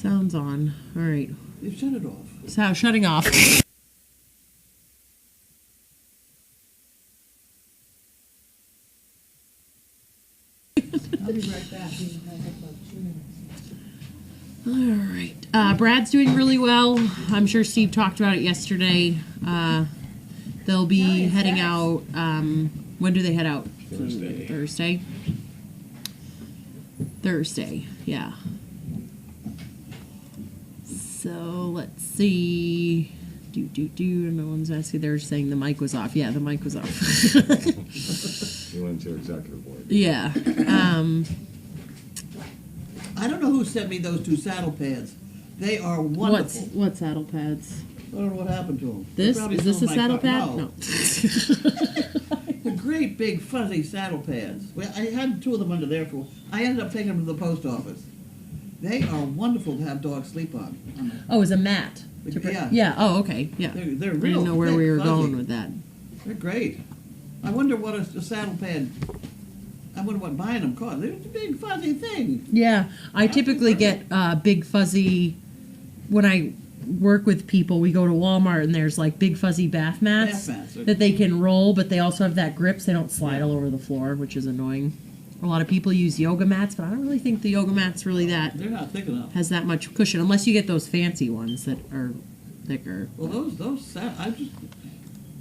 Sounds on. All right. You shut it off. So, shutting off. I'll be right back. All right. Brad's doing really well. I'm sure Steve talked about it yesterday. They'll be heading out. When do they head out? Thursday, yeah. So let's see. No one's asking. They're saying the mic was off. Yeah, the mic was off. You went to executive board. Yeah. I don't know who sent me those 2 saddle pads. They are wonderful. What saddle pads? I don't know what happened to them. This? Is this a saddle pad? No. They're great big fuzzy saddle pads. Well, I had 2 of them under there for. I ended up taking them to the post office. They are wonderful to have dogs sleep on. Oh, it's a mat. Yeah. Yeah. Oh, okay. Yeah. They're real. I didn't know where thick, we were fuzzy. going with that. They're great. I wonder what a saddle pad. I wonder what buying them cost. They're a big fuzzy thing. Yeah, I typically get big fuzzy. When I work with people, we go to Walmart and there's like big fuzzy bath mats that they can roll, but they also have that grip so they don't slide all over the floor, which is annoying. A lot of people use yoga mats, but I don't really think the yoga mat's really that. They're not thick enough. Has that much cushion, unless you get those fancy ones that are thicker. Well, those I just.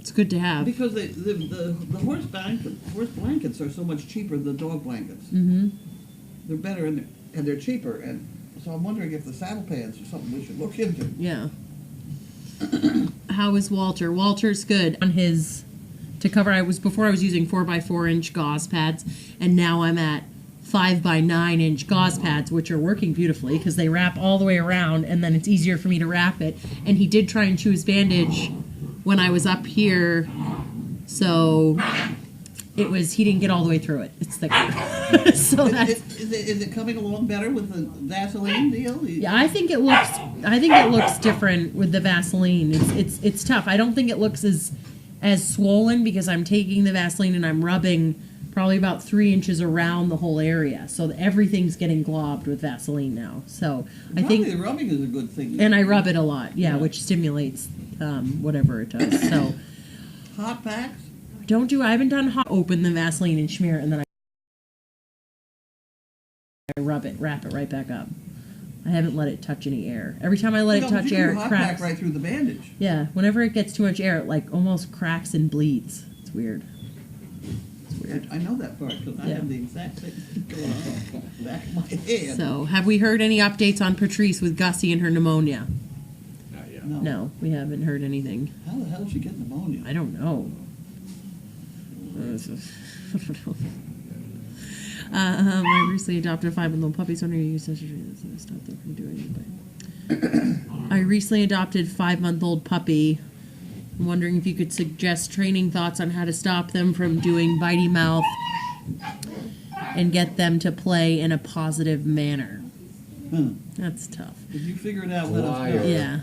It's good to have. Because the horse blankets are so much cheaper than the dog blankets. Mm-hmm. They're better and they're cheaper, and so I'm wondering if the saddle pads are something we should look into. Yeah. How is Walter? Walter's good on his to cover. Before I was using 4x4 inch gauze pads, and now I'm at 5x9 inch gauze pads, which are working beautifully because they wrap all the way around, and then it's easier for me to wrap it. And he did try and chew his bandage when I was up here, so he didn't get all the way through it. It's thicker. So is it coming along better with the Vaseline deal? Yeah, I think it looks different with the Vaseline. It's tough. I don't think it looks as swollen because I'm taking the Vaseline and I'm rubbing probably about 3 inches around the whole area. So everything's getting globbed with Vaseline now. So I think the rubbing is a good thing. And I rub it a lot, yeah. Which stimulates whatever it does. So hot packs? I haven't done hot. Open the Vaseline and smear it, and then I wrap it right back up. I haven't let it touch any air. Every time I let it touch air, it hot cracks. Pack right through the bandage. Yeah, whenever it gets too much air, it like almost cracks and bleeds. It's weird. I know that part because I have the exact same thing going on back of my head. So, have we heard any updates on Patrice with Gussie and her pneumonia? Not yet. No, we haven't heard anything. How the hell did she get pneumonia? I don't know. I recently adopted a 5-month-old puppy, so I'm going to use such a stop them from doing it. I recently adopted 5-month-old puppy. I'm wondering if you could suggest training thoughts on how to stop them from doing bitey mouth and get them to play in a positive manner. That's tough. If you figure it out, let us know. Yeah.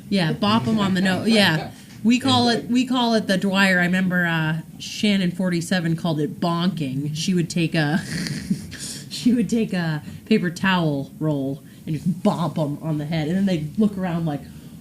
Yeah, bop them on the nose. Yeah. We call it the Dwyer. I remember Shannon 47 called it bonking. She would take a paper towel roll and just bop them on the head, and then they'd look around like,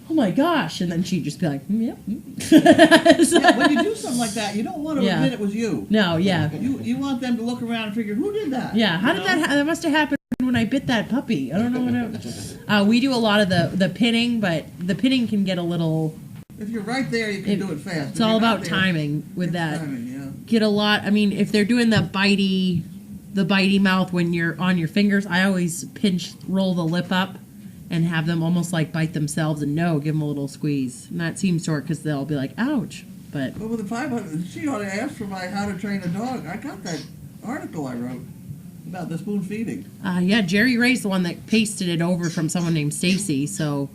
oh my gosh, and then she'd just be like, yep. Yeah, when you do something like that, you don't want to admit it was you. No, yeah. You want them to look around and figure, who did that? Yeah, how did that? That must have happened when I bit that puppy. I don't know what. We do a lot of the pinning, but the pinning can get a little. If you're right there, you can do it fast. It's all about timing with that. Get a lot. I mean, if they're doing the bitey mouth when you're on your fingers, I always roll the lip up, and have them almost like bite themselves and give them a little squeeze. And that seems to work because they'll be like, ouch. But with the 500, she ought to ask for my how to train a dog. I got that article I wrote about the spoon feeding. Yeah, Jerry Ray's the one that pasted it over from someone named Stacy. So.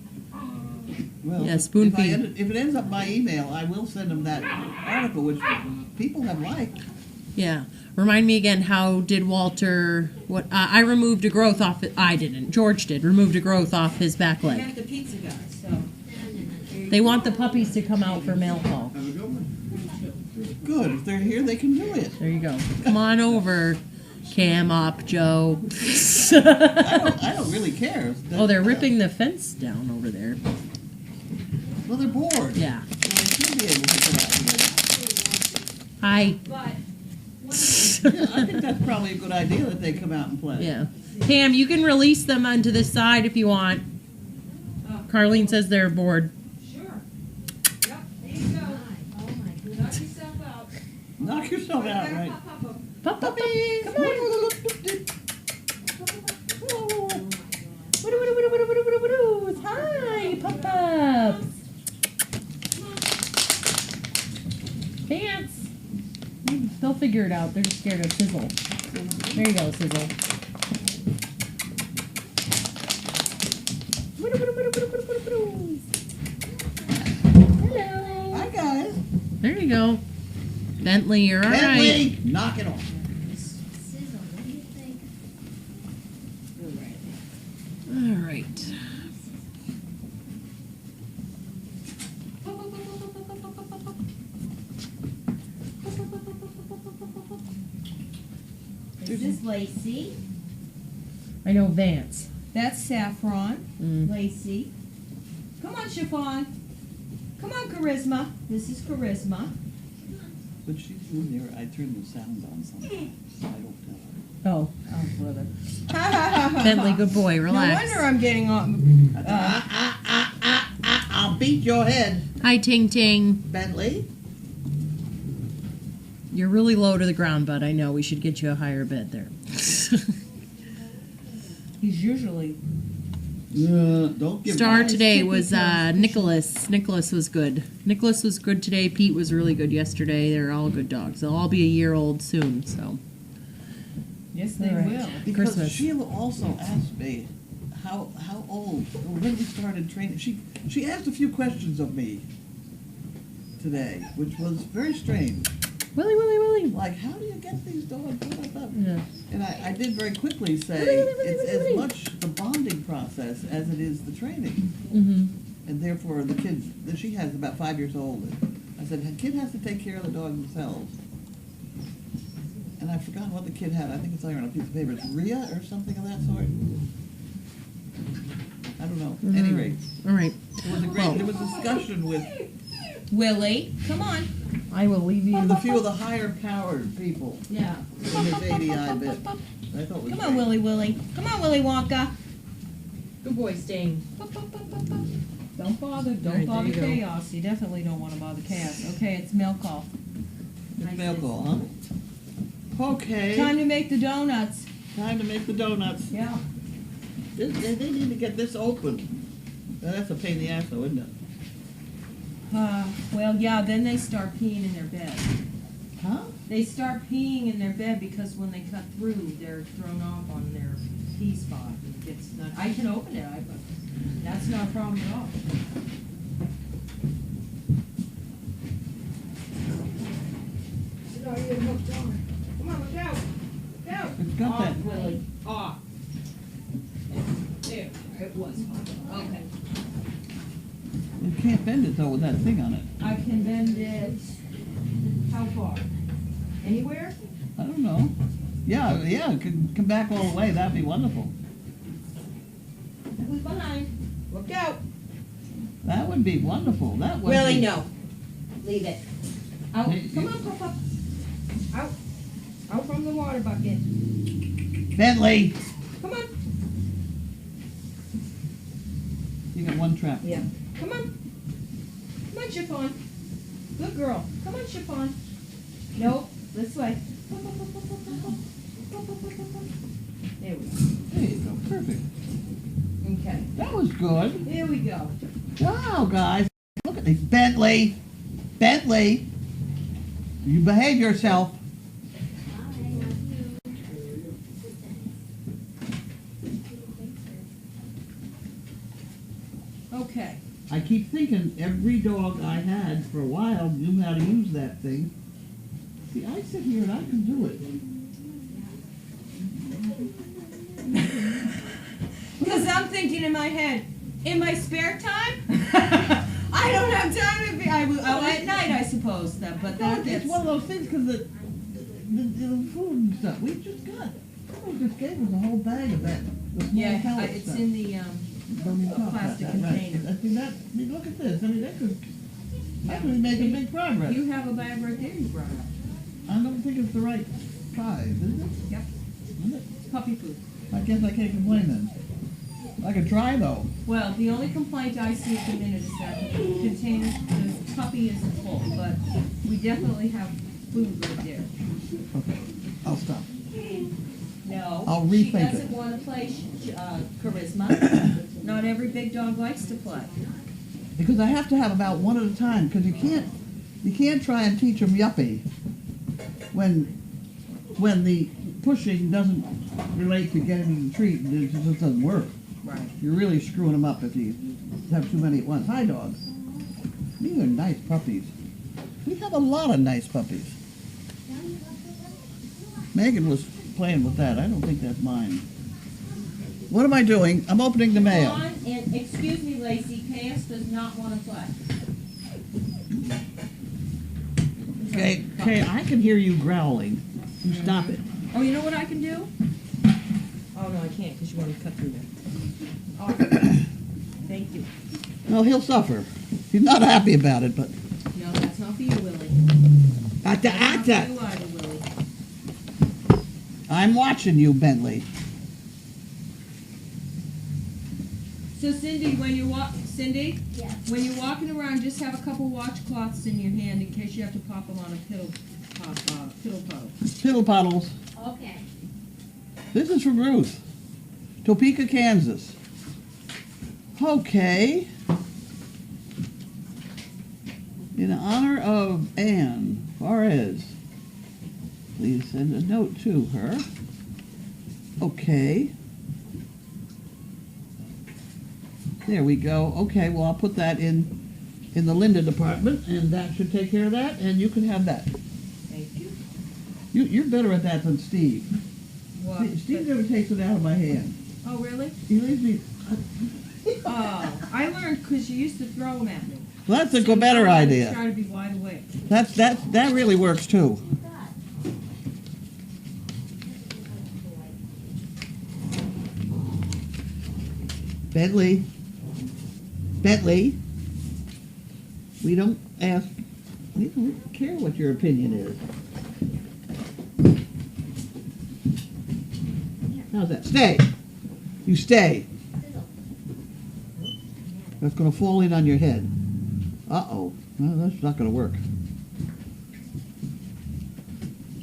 Well, yeah, spoon feed. If it ends up by email, I will send them that article, which people have liked. Yeah. Remind me again, how did Walter... I removed a growth off... I didn't. George did. Removed a growth off his back leg. We have the pizza guys, so... They want the puppies to come out for mail call. Good. If they're here, they can do it. There you go. Come on over. Cam up, Joe. I don't really care. Oh, they're ripping the fence down over there. Well, they're bored. Yeah. So they should be able to come out here. Hi. Yeah, I think that's probably a good idea that they come out and play. Yeah. Pam, you can release them onto the side if you want. Carlene says they're bored. Sure. Yep, there you go. Oh my goodness. Knock yourself out. Knock yourself out, right? Pop, pop, pop. Puppies! Come on. Hi, pop-ups. Dance. They'll figure it out. They're just scared of Sizzle. There you go, Sizzle. Hello. Hi, guys. There you go. Bentley, you're all right. Bentley, knock it off. Sizzle, what do you think? All right. Is this Lacey? I know Vance. That's Saffron. Mm. Lacey. Come on, Chiffon. Come on, Charisma. This is Charisma. But she's in there. I turned the sound on something, so I don't tell her. Oh, Oh, brother. Bentley, good boy. No Relax. wonder I'm getting on. I'll beat your head, Hi, Ting Ting. Bentley. You're really low to the ground, bud. I know. We should get you a higher bed there. He's usually. Don't give Star me- today was Nicholas. Nicholas was good. Nicholas was good today. Pete was really good yesterday. They're all good dogs. They'll all be a year old soon. So Yes, they All right. will. Because Christmas. Sheila also asked me how old or when we started training. She asked a few questions of me today, which was very strange. Willie, Willie, Willie. Like, how do you get these dogs? Yeah. And I did very quickly say it's as much the bonding process as it is the training. Mm-hmm. And therefore the kids, she has about 5 years old. I said, the kid has to take care of the dog themselves. And I've forgotten what the kid had. I think it's on a piece of paper. It's Rhea or something of that sort. I don't know. At any rate, All right. there was discussion with Willie, come on. I will leave you. a few of the higher powered people Yeah. in this ADI bit. I thought it was Come great. on, Willie, Willie. Come on, Willie Wonka. Good boy, Sting. Don't bother. All Don't right, bother there you go. chaos. You definitely don't want to bother chaos. Okay, it's mail call. It's mail call, huh? Okay. Time to make the donuts. Time to make the donuts. Yeah. They need to get this open. That's a pain in the ass, though, isn't it? Well, yeah, then they start peeing in their bed. Huh? They start peeing in their bed because when they cut through, they're thrown off on their pee spot. It's not, I can open it, but that's not a problem at all. Come on, look out. Look out. It's got that. Off, Willie. Off. There, it was. Okay. You can't bend it, though, with that thing on it. I can bend it, how far? Anywhere? I don't know. Yeah, it could come back all the way. That'd be wonderful. Who's behind? Look out. That would be wonderful. That would Willie, be... no. Leave it. Out. Hey, Come you- on, Papa. Out. Out from the water bucket. Bentley! Come on. You got one trap. Yeah. Come on. Come on, Chiffon. Good girl. Come on, Chiffon. No, this way. There we go. There you go. Perfect. Okay. That was good. Here we go. Wow, guys. Look at this. Bentley! Bentley! You behave yourself. Okay. I keep thinking every dog I had for a while knew how to use that thing. See, I sit here and I can do it. Because I'm thinking in my head, in my spare time, I don't have time to be. I will at night, I suppose. But It's that's one of those things because the food and stuff. We just got, someone just gave us a whole bag of that, the small Yeah, pellet it's stuff. in the, Don't even talk about plastic that, right. container. I mean, that, I mean, look at this, I mean, that could be making big progress. You have a bag right there you brought up. I don't think it's the right size, is it? Yep. Is it? It's puppy food. I guess I can't complain then. I could try though. Well, the only complaint I see at the minute is that the container, the puppy isn't full, but we definitely have food right there. Okay, I'll stop. No. I'll She rethink doesn't it. want to play, Charisma. Not every big dog likes to play. Because I have to have about one at a time, because you can't try and teach them yuppie when the pushing doesn't relate to getting the treat, and it just doesn't work. Right. You're really screwing them up if you have too many at once. Hi, dog. These are nice puppies. We have a lot of nice puppies. Megan was playing with that. I don't think that's mine. What am I doing? I'm opening the Come mail. on, and excuse me, Lacey, Chaos does not want to play. Okay, I can hear you growling. You stop it. Oh, you know what I can do? Oh, no, I can't, because you want to cut through there. Oh, thank you. No, he'll suffer. He's not happy about it, but No, that's not for you, Willie. Atta, That's not for atta. you either, Willie. I'm watching you, Bentley. So Cindy, when you Yes. when you're walking around, just have a couple washcloths in your hand in case you have to pop them on a piddle puddle. Piddle puddles. Okay. This is from Ruth. Topeka, Kansas. Okay. In honor of Anne Juarez, please send a note to her. Okay. There we go. Okay, well, I'll put that in the Linda department, and that should take care of that, and you can have that. Thank you. You're better at that than Steve. What? Steve never takes it out of my hand. Oh, really? He leaves me. Oh, I learned because you used to throw them at me. Well, that's a So better now I idea. Try to be wide awake. That really works too. Bentley, we don't ask. We don't care what your opinion is. How's that? Stay. You stay. That's going to fall in on your head. Uh-oh. Well, that's not going to work.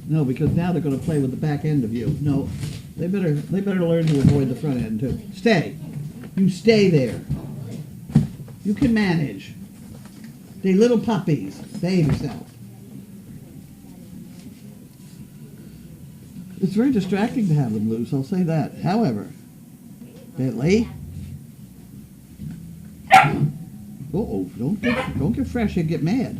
No, because now they're going to play with the back end of you. No, they better learn to avoid the front end too. Stay. You stay there. You can manage. They little puppies. Behave yourself. It's very distracting to have them loose, I'll say that. However, Bentley. Uh-oh, don't get fresh and get mad.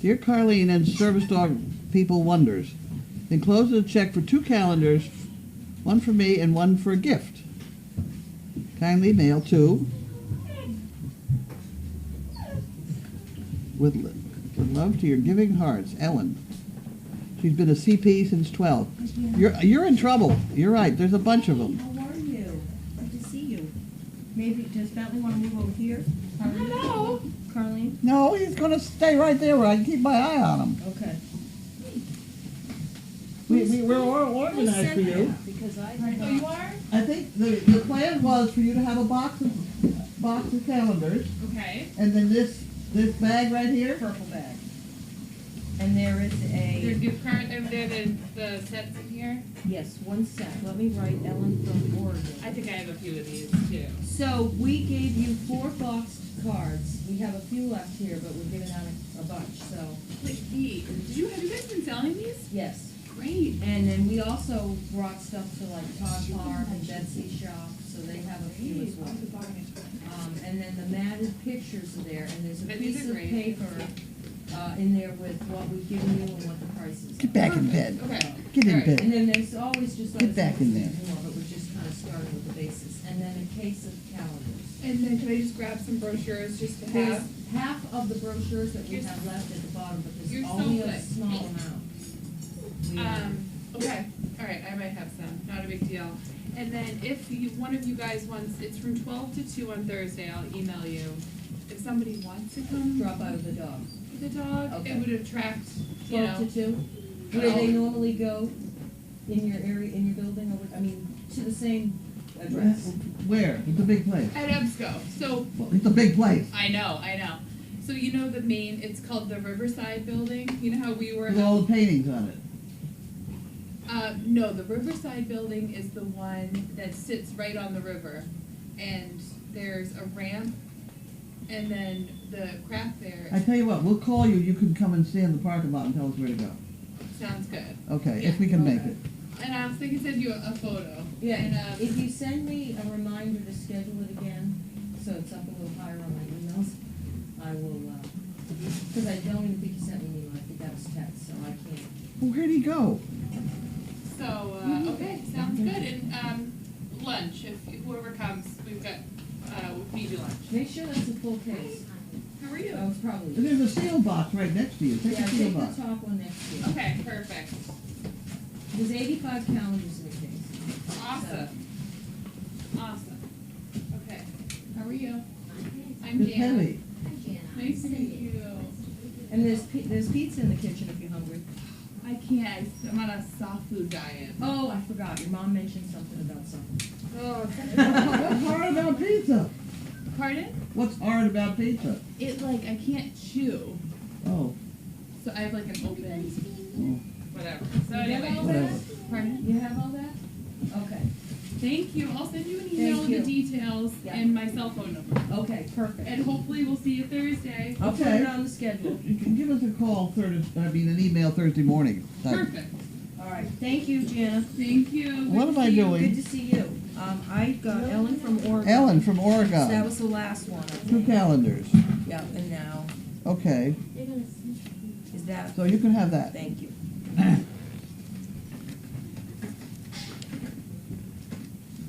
Dear Carlene and Service Dog People Wonders, enclosed a check for 2 calendars, one for me and one for a gift. Kindly mail to with love to your giving hearts, Ellen. She's been a CP since 12. You're in trouble. You're right. There's a bunch of them. How are you? Good to see you. Maybe, does Bentley want to move over here? Hello. Carlene? No, he's going to stay right there where I can keep my eye on him. Okay. We're all organized for you. Because I. Oh, you are? I think the plan was for you to have a box of calendars, Okay. and then this bag right here. Purple bag. And there is There's a, gift card, and there the sets in here. yes, one set. Let me write Ellen from Oregon. I think I have a few of these too. So we gave you 4 boxed cards. We have a few left here, but we're giving out a bunch, so, Wait, have you guys been selling these? yes. Great. And then we also brought stuff to like Todd Farm and Betsy Shop, so they have a few as well. And then the matted pictures are there, and there's a But these piece are of great. paper in there with what we've given you and what the prices Get are. back in bed. Okay. Get in Alright. bed. And then there's always just Get back in there. more, but we're just kind of starting with the basis. And then a case of calendars. And then can I just grab some brochures just to There's have? half of the brochures that we You're- have left at the bottom, but you're there's so only a good. small amount. Okay, all right, I might have some, not a big deal. And then if one of you guys wants, it's from 12 to 2 on Thursday, I'll email you. If somebody wants to come Drop out of the dog. with the dog, Okay. it would attract, you 12 know. to 2? Where they normally go in your area, in your building, or, I mean, to the same address? Where? It's a big place. At EBSCO, so, Well, it's a big place. I know. So you know the main, it's called the Riverside Building, you know how we were. With all the paintings on it. No, the Riverside Building is the one that sits right on the river, and there's a ramp, and then the craft fair. I tell you what, we'll call you, you can come and stay in the parking lot and tell us where to go. Sounds good. Okay, Yeah, if we can make okay. it. And I was thinking send you a photo. Yeah, And, if you send me a reminder to schedule it again, so it's up a little higher on my emails, I will, because I don't even think you sent me an email, I think that was text, so I can't. Well, where'd he go? so, okay, sounds good. And lunch, if whoever comes, we've got, we'll feed you lunch. Make sure that's a full case. How are you? That was probably. There's a steel box right next to you. Take Yeah, the steel take the box. top one next to you. Okay, perfect. There's 85 calendars in the case. Awesome. Awesome. Okay. How are you? I'm It's Jana. heavy. Nice to meet you. And there's pizza in the kitchen if you're hungry. I can't. I'm on a soft food diet. Oh, I forgot. Your mom mentioned something about something. Oh. What's hard about pizza? Pardon? What's hard about pizza? It I can't chew, Oh, so I have like an open whatever. So You have anyway. all Whatever. that? Pardon? You have all that? Okay. Thank you. I'll send you an email Thank with the you. details Yeah. and my cell phone number. Okay, perfect. And hopefully we'll see you Thursday. I'll put Okay. it on the schedule. you can give us a call an email Thursday morning. Perfect. All right. Thank you, Jana. Thank you. What am I Good doing? to see you. I got Ellen from Oregon. Ellen from So that Oregon. was the last one, I 2 think. calendars. Yeah, and now, Okay, is that, so you can have that. thank you.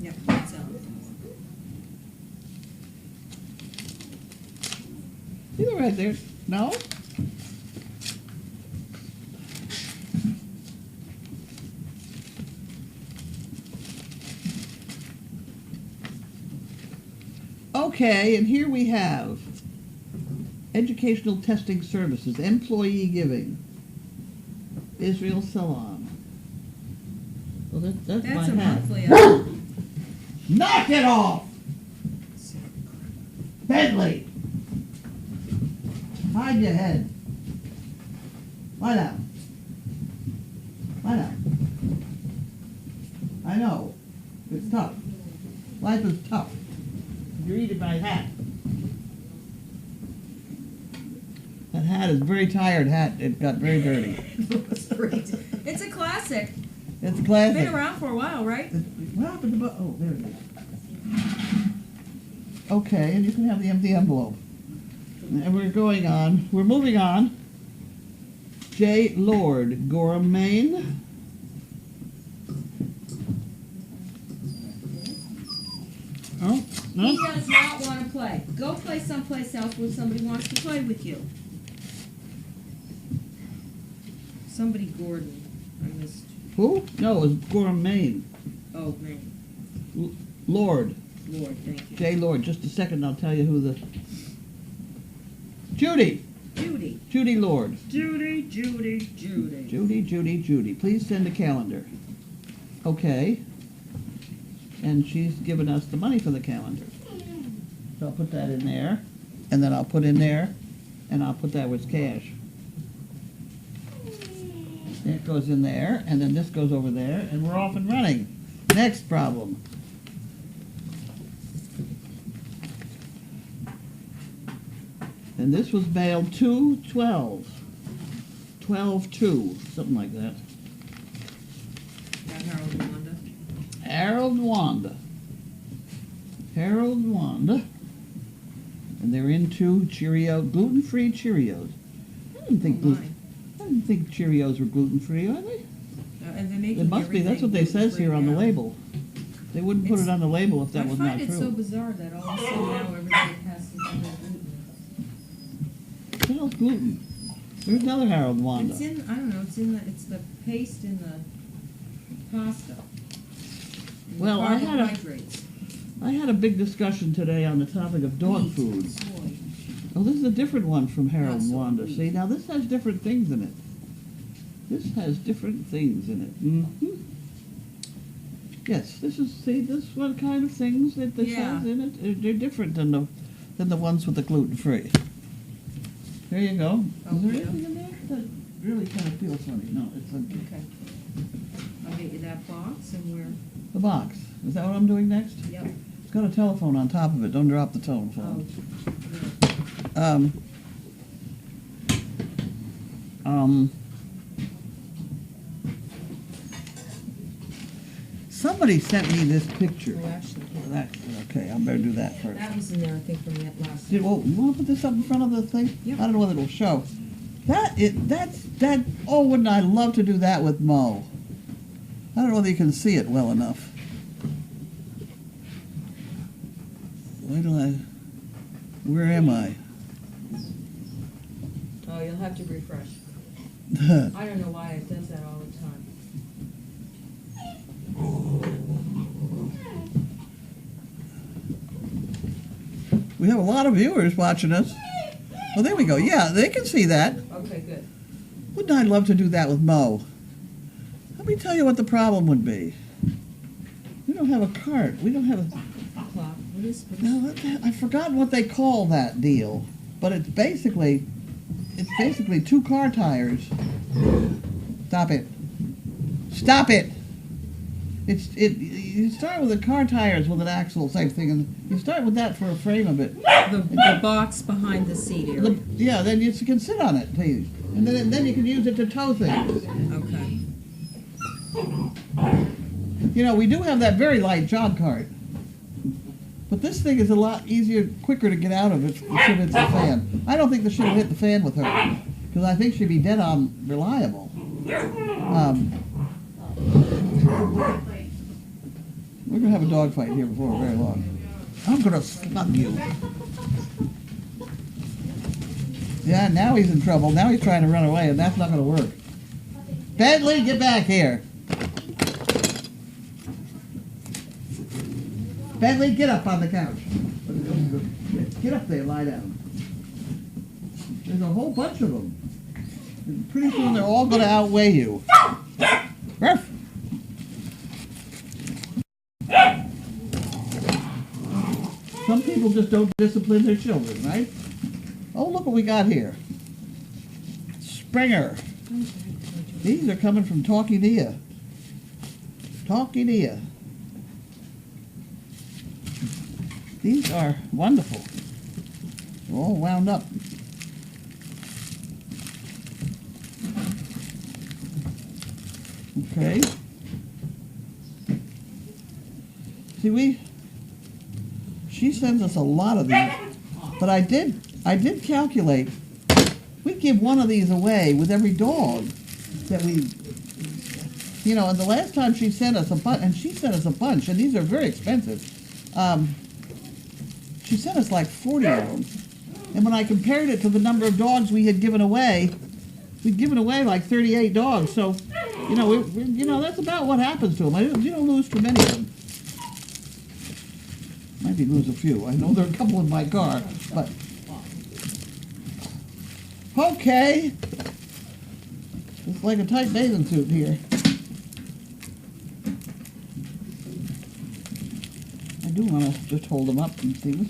Yep, that's These are right there. No? Okay, and here we have Educational Testing Services, Employee Giving, Israel Salon. Well, that's my That's a hat. monthly item. Knock it off! Bentley! Hide your head. Lie down. Lie down. I know. It's tough. Life is tough. You're eating my hat. That hat is a very tired hat. It got very dirty. It's a classic. It's classic. Been around for a while, right? What happened to oh, there it is. Okay, and you can have the empty envelope. And we're moving on. J. Lord, Gorham, Maine. Oh, no? He does not want to play. Go play someplace else where somebody wants to play with you. Somebody Gordon. I missed. Who? No, it was Gorham, Maine. Oh, man. Lord. Lord, thank you. J. Lord. Just a second, I'll tell you who the... Judy. Judy. Judy Lord. Judy. Judy. Please send a calendar. Okay. And she's given us the money for the calendar. So I'll put that in there. And then I'll put in there. And I'll put that with cash. It goes in there. And then this goes over there. And we're off and running. Next problem. And this was mailed 2/12. 12/2. Something like that. Got Harold and Wanda. Harold Wanda. And they're into gluten-free Cheerios. I didn't think Cheerios were gluten-free, are they? And they're making It must be. That's what they says here on the label. They wouldn't put it on the label if that was not I find it so true. bizarre that all of a sudden now everything has to have gluten. What else gluten? There's another Harold and Wanda. It's in, I don't know, it's the paste in the pasta. And the Well, I had a- carbohydrates. I had a big discussion today on the topic of dog Wheat, food. soy. Oh, this is a different one from Harold and Not so Wanda. wheat. See, now this has different things in it. This has different things in it. Yes, this is, see, this what kind of things that this Yeah. has in it. They're different than the ones with the gluten-free. There you go. Is there Okay. anything in there that really kind of feels funny? No, it's okay. Okay. I'll get you that box and we're, The box. Is that what I'm doing next? yep. It's got a telephone on top of it. Don't drop the Oh, telephone. yeah. Somebody sent me this picture. Oh, actually, Okay, I better do that first. that was in there, I think, from that last. You want to put this up in front of the thing? Yep. I don't know whether it'll show. Oh, wouldn't I love to do that with Mo? I don't know whether you can see it well enough. Where am I? Oh, you'll have to refresh. I don't know why it does that all the time. We have a lot of viewers watching us. Well, there we go. Yeah, they can see that. Okay, good. Wouldn't I love to do that with Mo? Let me tell you what the problem would be. We don't have a cart. We don't have a... Clock. No, I've forgotten what they call that deal, but it's basically two car tires. Stop it! Stop it! You start with the car tires with an axle, same thing, and you start with that for a frame of it. The box behind the seat area. Yeah, then you can sit on it, please, and then you can use it to tow things. Okay. You know, we do have that very light jog cart. But this thing is a lot easier, quicker to get out of if the shit hits the fan. I don't think the shit will hit the fan with her, because I think she'd be dead on reliable. We're going to have a dog fight here before very long. I'm going to slug you. Yeah, now he's in trouble. Now he's trying to run away, and that's not going to work. Bentley, get back here. Bentley, get up on the couch. Get up there, lie down. There's a whole bunch of them. And pretty soon they're all going to outweigh you. Ruff. Some people just don't discipline their children, right? Oh, look what we got here. Springer. These are coming from Talkie Dia. Talkie Dia. These are wonderful. They're all wound up. Okay. See, she sends us a lot of these, but I did calculate. We give one of these away with every dog that we, you know, and the last time she sent us a bunch, and she sent us a bunch, and these are very expensive. She sent us like 40 of them. And when I compared it to the number of dogs we had given away, we'd given away like 38 dogs. So, you know, that's about what happens to them. You don't lose too many of them. Maybe lose a few. I know there are a couple in my car, but... Okay. It's like a tight bathing suit here. I do want to just hold them up and see this.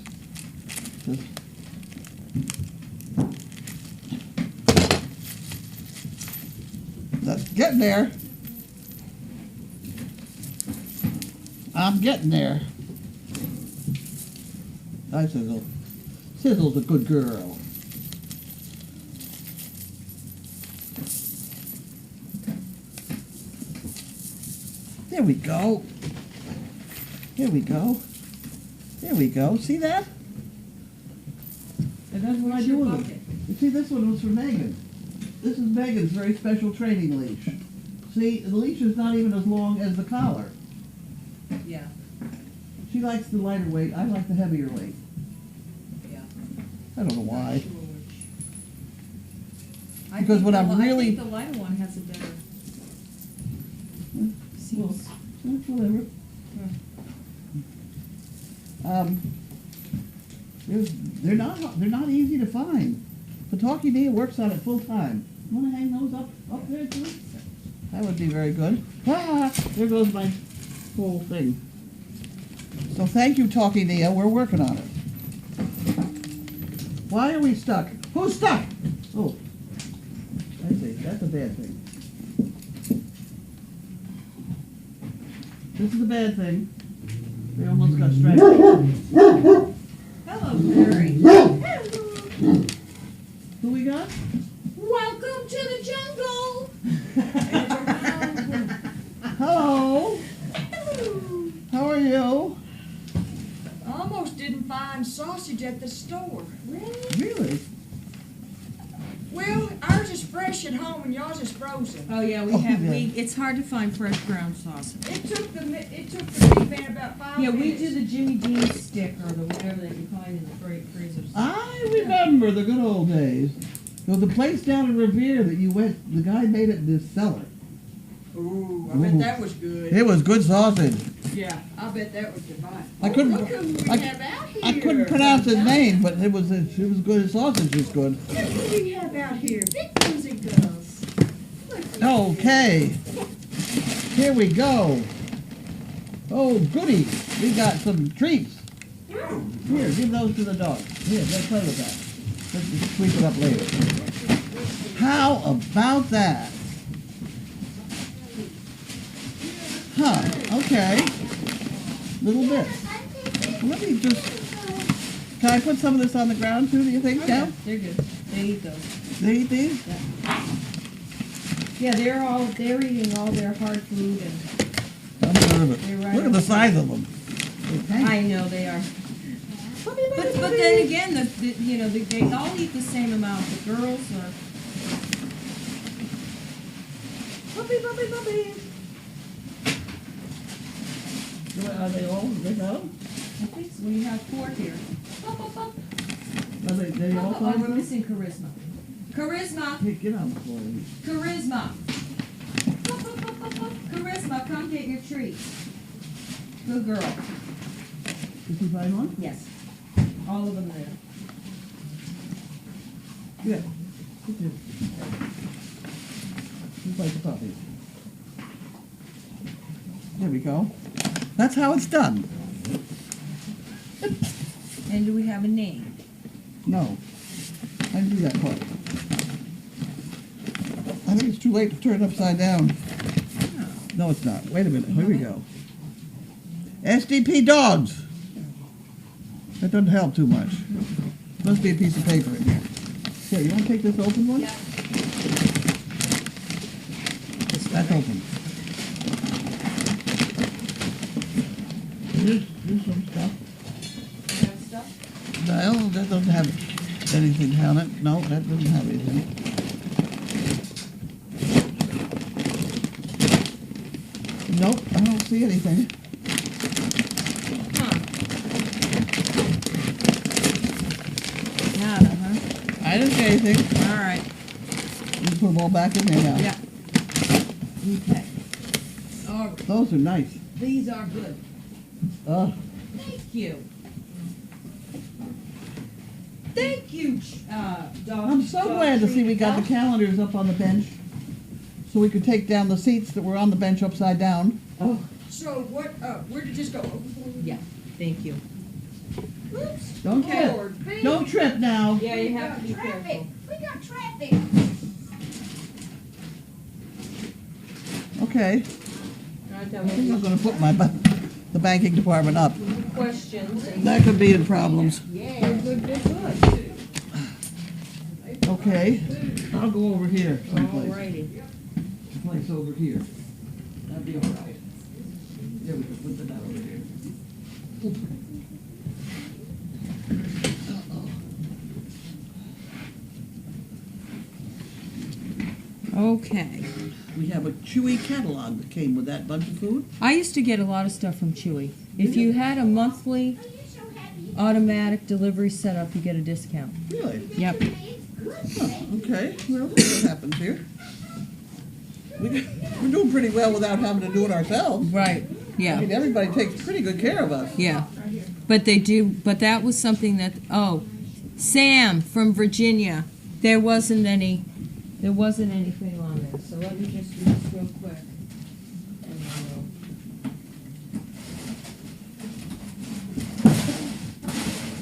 That's getting there. I'm getting there. Hi, Sizzle. Sizzle's a good girl. There we go. There we go. There we go. See that? And that's what I do with them. You see, this one was for Megan. This is Megan's very special training leash. See, the leash is not even as long as the collar. Yeah. She likes the lighter weight. I like the heavier weight. Yeah. I don't know why. I Because think what the I'm li- really- I think the lighter one has a better. Well, whatever. They're not easy to find. The Talkie Nia works on it full time. You want to hang those up there too? That would be very good. Ah, there goes my whole thing. So thank you, Talkie Nia. We're working on it. Why are we stuck? Who's stuck? Oh, I see. That's a bad thing. This is a bad thing. They almost got strangled. Hello, Mary. Who we got? Welcome to the jungle. Hello. How are you? Almost didn't find sausage at the store. Really? Well, ours is fresh at home and yours is frozen. Oh yeah, Oh, yeah. it's hard to find fresh ground sausage. It took the minivan about 5 Yeah, minutes. we do the Jimmy Dean stick or the whatever they can find in the freezers. I remember the good old days. There was a place down in Revere that you went, the guy made it in his cellar. Ooh, I Ooh. bet that was good. It was good sausage. Yeah, I bet that was divine. I couldn't- Look who we I- have out here. I couldn't pronounce his name, but it was good. His sausage was good. Look who we have out here. Big music girls. Okay. Here we go. Oh, goody. We got some treats. Here, give those to the dog. Here, let's play with that. Let's sweep it up later. How about that? Huh, okay. Little bit. Let me just... Can I put some of this on the ground too, do you think, now? They're good. They eat those. They eat these? Yeah, they're eating all their hard food and I'm sure of They're it. right Look at the on. size of them. I know they are. But then again, they all eat the same amount. The girls are. Puppy. Are they all big out? I think so. We have 4 here. Are they all Oh, we're size? missing Charisma. Charisma, Hey, get on the floor. Charisma. Charisma, come get your treats. Good girl. Did you find one? Yes. All of them there. Yeah. Just like the puppy. There we go. That's how it's done. And do we have a name? No. I didn't do that part. I think it's too late to turn it upside down. No, it's not. Wait a minute. Here we go. SDP dogs. That doesn't help too much. Must be a piece of paper in here. Here, you want to take this open one? Yeah. That's open. Here's some stuff. You have stuff? No, that doesn't have anything on it. No, that doesn't have anything. Nope, I don't see anything. Nada, huh? I didn't see anything. All right. You put them all back in there now. Yeah. Okay. All right. Those are nice. These are good. Thank you. Thank you, dog. I'm so glad to see we got the calendars up on the bench, so we could take down the seats that were on the bench upside down. Oh, So what, where did this go? yeah. Thank you. Oops. Don't trip. Lord, baby. Don't trip now. Yeah, you have to be Traffic. careful. We got traffic. Okay. I I think I'm going to put the banking department up. questions. That could be in problems. Yeah, good, good. Okay. I'll go over here someplace. Alrighty. Place over here. That'd be all right. There we go. Put that over here. Okay. We have a Chewy catalog that came with that bunch of food. I used to get a lot of stuff from Chewy. If you had a monthly automatic delivery set up, you get a discount. Really? Yep. Okay, well, that's what happens here. We're doing pretty well without having to do it ourselves. Right. I Yeah. mean, everybody takes pretty good care of us. Yeah. But they do. But that was something that. Oh, Sam from Virginia. There wasn't anything on there. So let me just do this real quick. And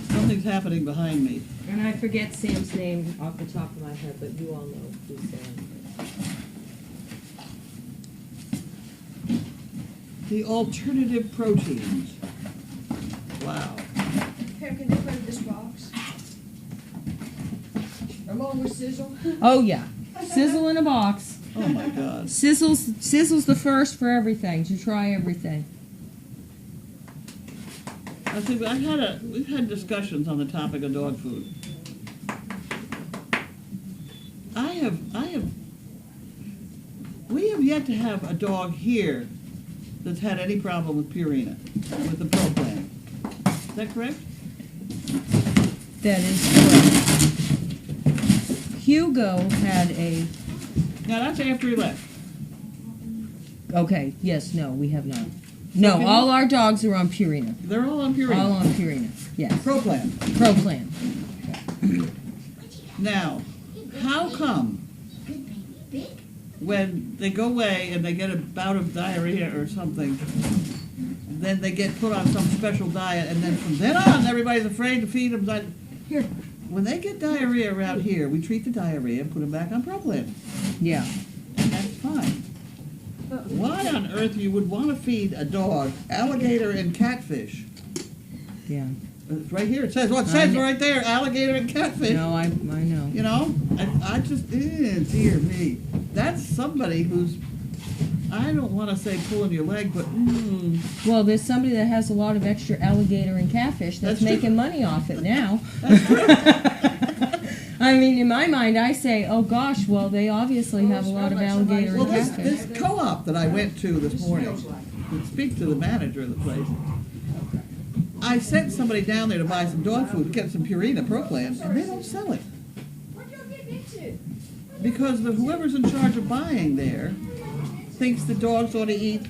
Something's happening behind me. I forget Sam's name off the top of my head, but you all know who's Sam. The alternative proteins. Wow. Pam, can they put in this box? Along with sizzle? Oh yeah, sizzle in a box. Oh my God. Sizzle's the first for everything. To try everything. I think we've had discussions on the topic of dog food. We have yet to have a dog here that's had any problem with Purina, with the Pro Plan. Is that correct? That is correct. Hugo had a. Now that's after he left. Okay. Yes. No. We have not. No. Okay. All our dogs are on Purina. They're all on Purina. All on Purina. Yes. Pro Plan. Pro Plan. Now, how come when they go away and they get a bout of diarrhea or something, then they get put on some special diet, and then from then on everybody's afraid to feed them? Here, when they get diarrhea around here, we treat the diarrhea and put them back on Pro Plan, Yeah. and that's fine. Why on earth you would want to feed a dog alligator and catfish? Yeah. It's right here. It says, well, it says right there, alligator and catfish. No, I know. You know, I just, dear me. That's somebody who's, I don't want to say pulling your leg, but, Well, there's somebody that has a lot of extra alligator and catfish that's That's true. making money off it now. I mean, in my mind, I say, oh gosh, well, they obviously have a lot of alligator well, and this, catfish. this co-op that I went to this morning, that speaks to the manager of the place, I sent somebody down there to buy some dog food, get some Purina Pro Plan, and they don't sell it. What y'all getting into? Because whoever's in charge of buying there thinks the dogs ought to eat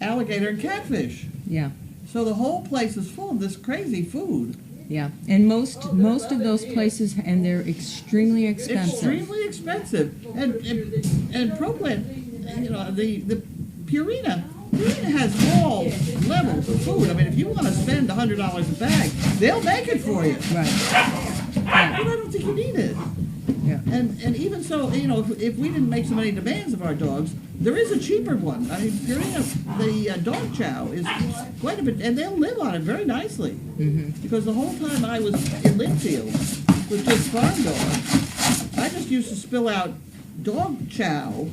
alligator and catfish. Yeah. So the whole place is full of this crazy food. Yeah, and most of those places, and they're extremely expensive. Extremely expensive. And Pro Plan, you know, the Purina has all levels of food. I mean, if you want to spend $100 a bag, they'll make it for you. Right. But I don't think you need it. Yeah. And even so, you know, if we didn't make so many demands of our dogs, there is a cheaper one. I mean, Purina, the dog chow is quite a bit, and they'll live on it very nicely. Mm-hmm. Because the whole time I was in Linfield with just farm dogs, I just used to spill out dog chow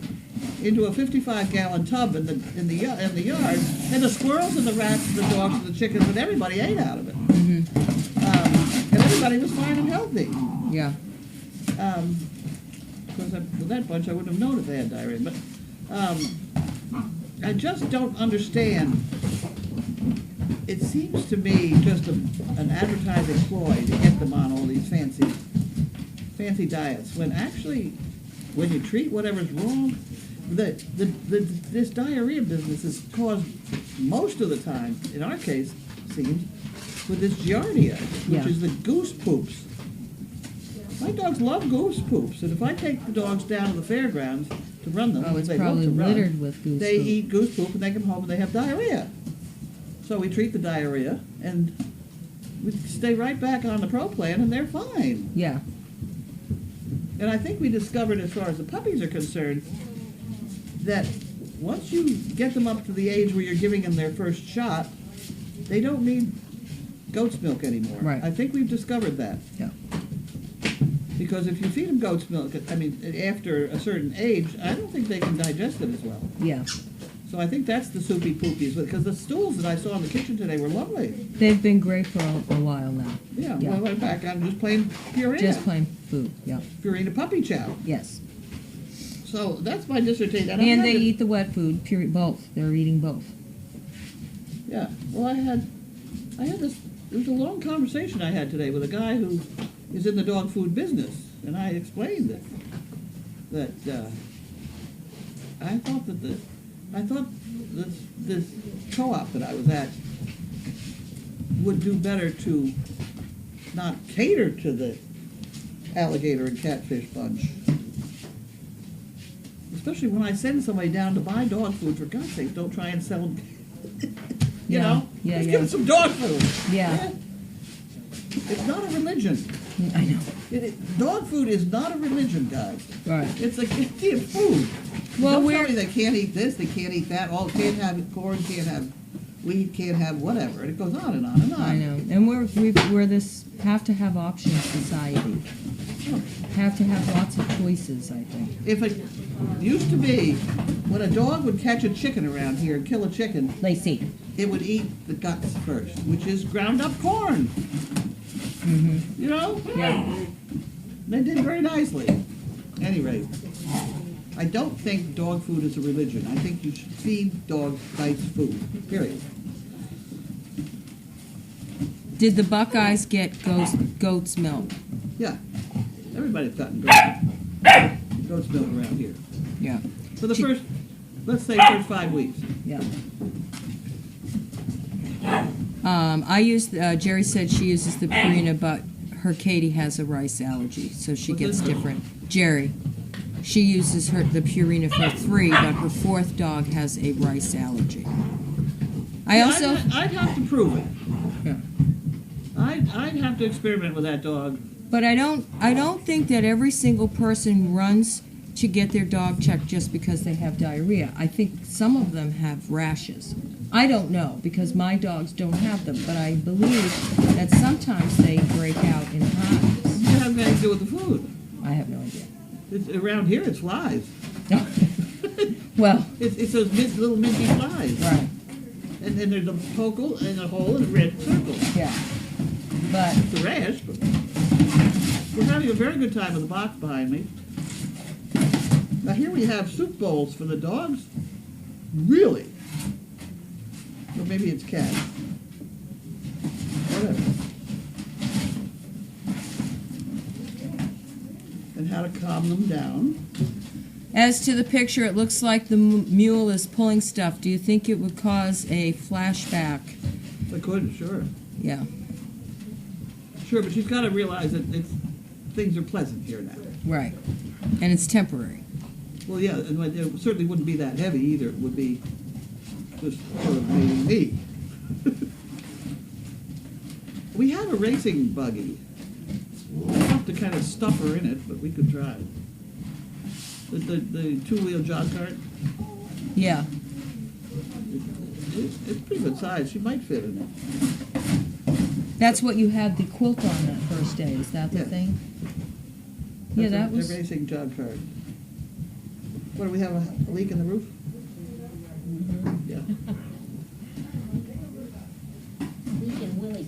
into a 55-gallon tub in the yard, and the squirrels and the rats and the dogs and the chickens and everybody ate out of it. Mm-hmm. And everybody was fine and healthy. Yeah. Because with that bunch, I wouldn't have known if they had diarrhea. But I just don't understand. It seems to me just an advertising ploy to get them on all these fancy diets. When actually, when you treat whatever's wrong, this diarrhea business is caused most of the time, in our case, it seems, with this giardia, which is the goose poops. My dogs love goose poops, and if I take the dogs down to the fairgrounds to run them, Oh, it's they love probably to run, littered with goose they poop. eat goose poop and they come home and they have diarrhea. So we treat the diarrhea and we stay right back on the Pro Plan and they're fine. Yeah. And I think we discovered, as far as the puppies are concerned, that once you get them up to the age where you're giving them their first shot, they don't need goat's milk anymore. Right. I think we've discovered that. Yeah. Because if you feed them goat's milk, I mean, after a certain age, I don't think they can digest it as well. Yeah. So I think that's the soupy poopies, because the stools that I saw in the kitchen today were lovely. They've been great for a while now. Yeah, Yeah. well, I went back on just plain Purina. Just plain food. Yeah. Purina puppy chow. Yes. So that's my dissertation. And they eat the wet food. Both. They're eating both. Yeah. Well, I had this. It was a long conversation I had today with a guy who is in the dog food business, and I explained it, that I thought this co-op that I was at would do better to not cater to the alligator and catfish bunch. Especially when I send somebody down to buy dog food, for God's sake, don't try and sell them. You know? Yeah, Just yeah. give them some dog food. Yeah. It's not a religion. I know. Dog food is not a religion, guys. Right. It's like it's food. Well, Don't tell me they can't eat this, they can't eat that. Oh, can't have corn, can't have wheat, can't have whatever. And it goes on and on and on. I know. And we're this have to have options society. Have to have lots of choices, I think. If it used to be, when a dog would catch a chicken around here and kill a chicken, Lacey. it would eat the guts first, which is ground up corn. Mm-hmm. You know? Yeah. They did very nicely. Any rate, I don't think dog food is a religion. I think you should feed dogs nice food, period. Did the Buckeyes get goat's milk? Yeah. Everybody's gotten goat's milk around here. Yeah. For the first, let's say, first 5 weeks. Yeah. I used, Jerry said she uses the Purina, but her Katie has a rice allergy, so she What's gets this? different. Jerry. She uses the Purina for 3, but her 4th dog has a rice allergy. I also... I'd have to prove it. Yeah. I'd have to experiment with that dog. But I don't think that every single person runs to get their dog checked just because they have diarrhea. I think some of them have rashes. I don't know, because my dogs don't have them, but I believe that sometimes they break out in hives. It doesn't have anything to do with the food. I have no idea. Around here, it's flies. Well, It's those little minty flies. right, And then there's a poke and a hole and a red circle. yeah. But, It's a rash, but we're having a very good time with the box behind me. Now here we have soup bowls for the dogs. Really? Or maybe it's cats. Whatever. And how to calm them down. as to the picture, it looks like the mule is pulling stuff. Do you think it would cause a flashback? I could, sure. Yeah. Sure, but she's got to realize that things are pleasant here now. Right. And it's temporary. Well, yeah, and it certainly wouldn't be that heavy either. It would be just sort of maybe me. We have a racing buggy. We'll have to kind of stuff her in it, but we could try. The two-wheel jog cart, Yeah. it's pretty good size. She might fit in it. That's what you had the quilt on that first day. Is that the Yeah. thing? Yeah, that was. A racing jog cart. What, do we have a leak in the roof? Mm-hmm. Yeah. Leaking Willie.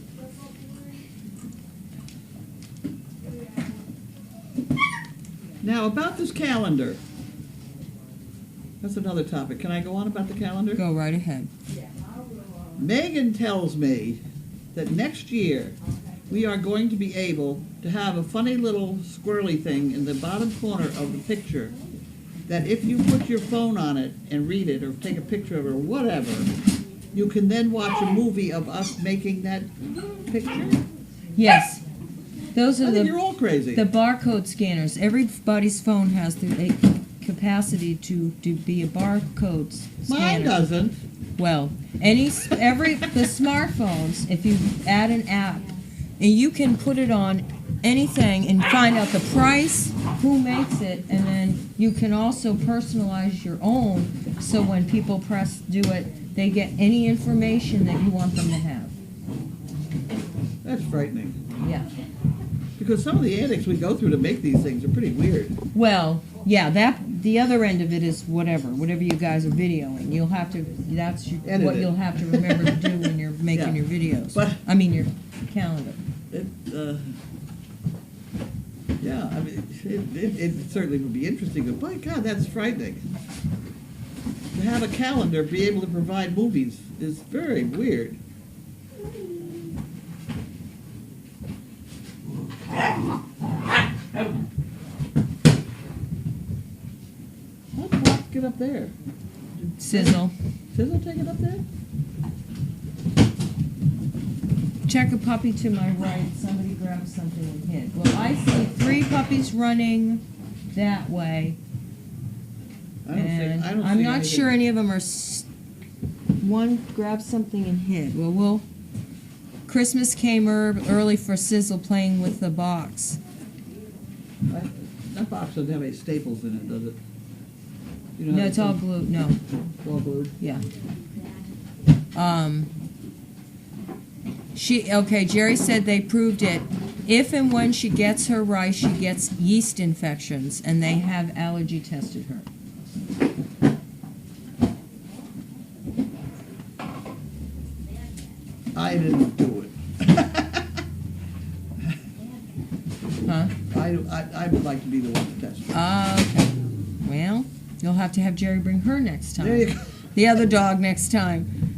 Now, about this calendar. That's another topic. Can I go on about the calendar? Go right ahead. Megan tells me that next year we are going to be able to have a funny little squirrely thing in the bottom corner of the picture that if you put your phone on it and read it or take a picture of it or whatever, you can then watch a movie of us making that picture. Yes. Those I are think you're the all crazy. barcode scanners. Everybody's phone has the capacity to be a barcode scanner. Mine doesn't. Well, the smartphones, if you add an app, and you can put it on anything and find out the price, who makes it, and then you can also personalize your own, so when people press do it, they get any information that you want them to have. That's frightening. Yeah. Because some of the antics we go through to make these things are pretty weird. Well, yeah, the other end of it is whatever you guys are videoing. You'll have to, Edit what it. you'll have to remember to do when you're making Yeah. your videos. But- your calendar. Yeah, I mean, it certainly would be interesting, but my God, that's frightening. To have a calendar be able to provide movies is very weird. up there? Sizzle. Sizzle take it up there? Check a puppy to my right. Somebody grabbed something and hit. Well, I see 3 puppies running that way. And I'm not sure any of them are. One grabbed something and hid. Well, Christmas came early for Sizzle playing with the box. That box doesn't have any staples in it, does it? You know No, how it's all glued. No, It's all glued. yeah. Jerry said they proved it. If and when she gets her rice, she gets yeast infections, and they have allergy tested her. I didn't do it. Huh? I would like to be the one to test it. Okay. Well, you'll have to have Jerry bring her next time. There you go. The other dog next time.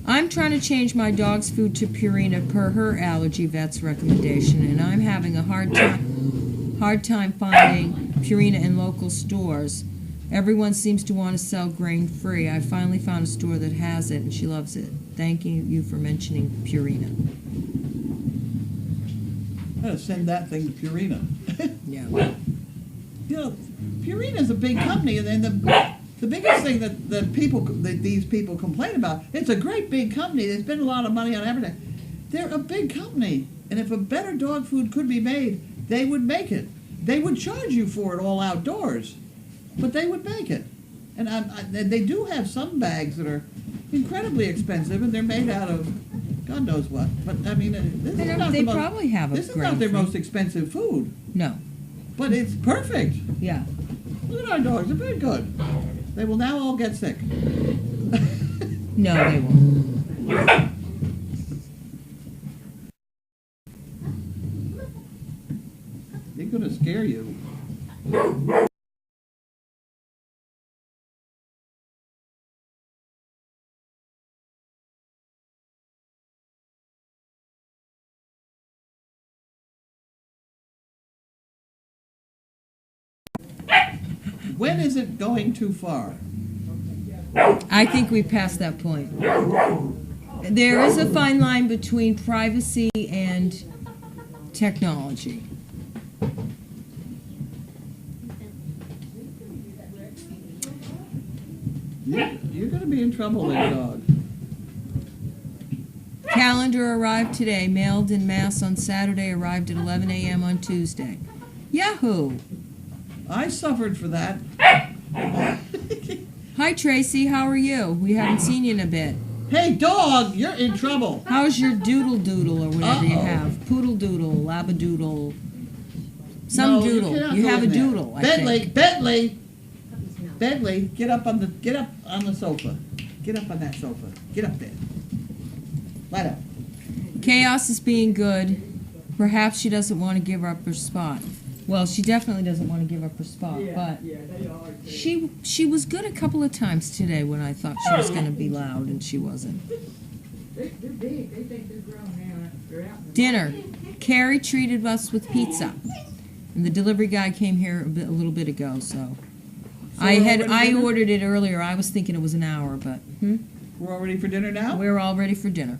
I'm trying to change my dog's food to Purina per her allergy vet's recommendation, and I'm having a hard time finding Purina in local stores. Everyone seems to want to sell grain-free. I finally found a store that has it, and she loves it. Thank you for mentioning Purina. I'm going to send that thing to Purina. Yeah. You know, Purina's a big company, and then the biggest thing that these people complain about, it's a great big company. They spend a lot of money on everything. They're a big company, and if a better dog food could be made, they would make it. They would charge you for it all outdoors, but they would make it. And they do have some bags that are incredibly expensive, and they're made out of God knows what. But I mean, this is not They probably have a this is not their most expensive food, No. but it's perfect. Yeah. Look at our dogs; they're very good. They will now all get sick. No, they won't. They're going to scare you. When is it going too far? I think we passed that point. There is a fine line between privacy and technology. You're going to be in trouble there, dog. Calendar arrived today, mailed in mass on Saturday, arrived at 11 a.m. on Tuesday. Yahoo! I suffered for that. Hi, Tracy. How are you? We haven't seen you in a bit. Hey, dog, you're in trouble. How's your doodle or whatever you Uh-oh. have? Poodle doodle, labradoodle, some No, doodle. cannot You go have a in there. doodle, I think. Bentley, get up on the sofa. Get up on that sofa. Get up there. Light up. Chaos is being good. Perhaps she doesn't want to give up her spot. Well, she definitely doesn't want to give up her spot, but she was good a couple of times today when I thought she was going to be loud and she wasn't. They're big. They think they're grown now. They're out in the Dinner. Carrie treated us with pizza, and the delivery guy came here a little bit ago. So I dinner? ordered it earlier. I was thinking it was an hour, but We're all ready for dinner now? we're all ready for dinner.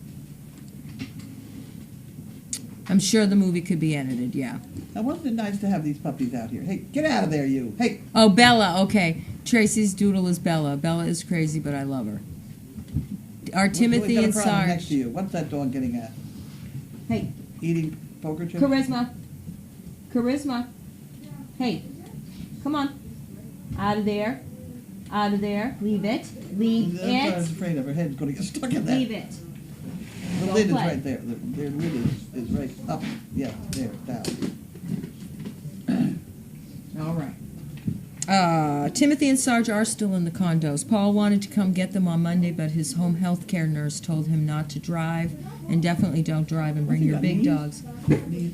I'm sure the movie could be edited. Yeah. Now, wasn't it nice to have these puppies out here? Hey, get out of there, you. Hey, Oh, Bella. Okay. Tracy's doodle is Bella. Bella is crazy, but I love her. Our Timothy got a and problem next to Sarge. you. What's that dog getting at? Hey, Eating poker chips? Charisma. Hey, come on. Out of there. Out of there. Leave it. Leave That's what I was it. afraid of. Her head's going to get stuck in there. Leave it. The Don't lid is play. right there. The lid is right up. Yeah, there, down. All right. Timothy and Sarge are still in the condos. Paul wanted to come get them on Monday, but his home health care nurse told him not to drive, and definitely don't drive and bring What's he your got, big knees? dogs. Knees.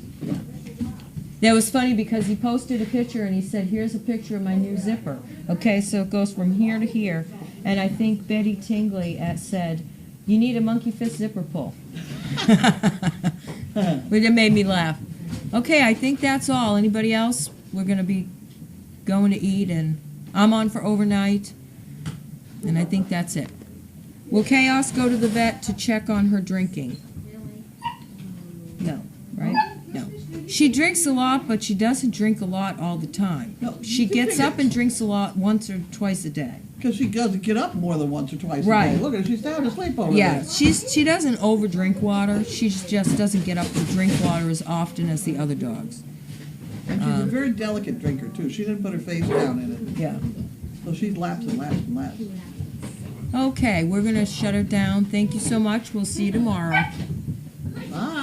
That was funny because he posted a picture and he said, here's a picture of my new zipper. Okay, so it goes from here to here. And I think Betty Tingley said, you need a monkey fist zipper pull. But it made me laugh. Okay, I think that's all. Anybody else? We're going to be going to eat and I'm on for overnight, and I think that's it. Will Chaos go to the vet to check on her drinking? No, right? No. She drinks a lot, but she doesn't drink a lot all the time. No, She gets up and drinks a lot once or twice a day. Because she doesn't get up more than once or twice Right. a day. Look at her, she's sound asleep over Yeah, there. she doesn't over drink water. She just doesn't get up and drink water as often as the other dogs. And she's a very delicate drinker, too. She didn't put her face down in it. Yeah. So she's laps and laps and laps. Okay, we're gonna shut her down. Thank you so much. We'll see you tomorrow. Bye.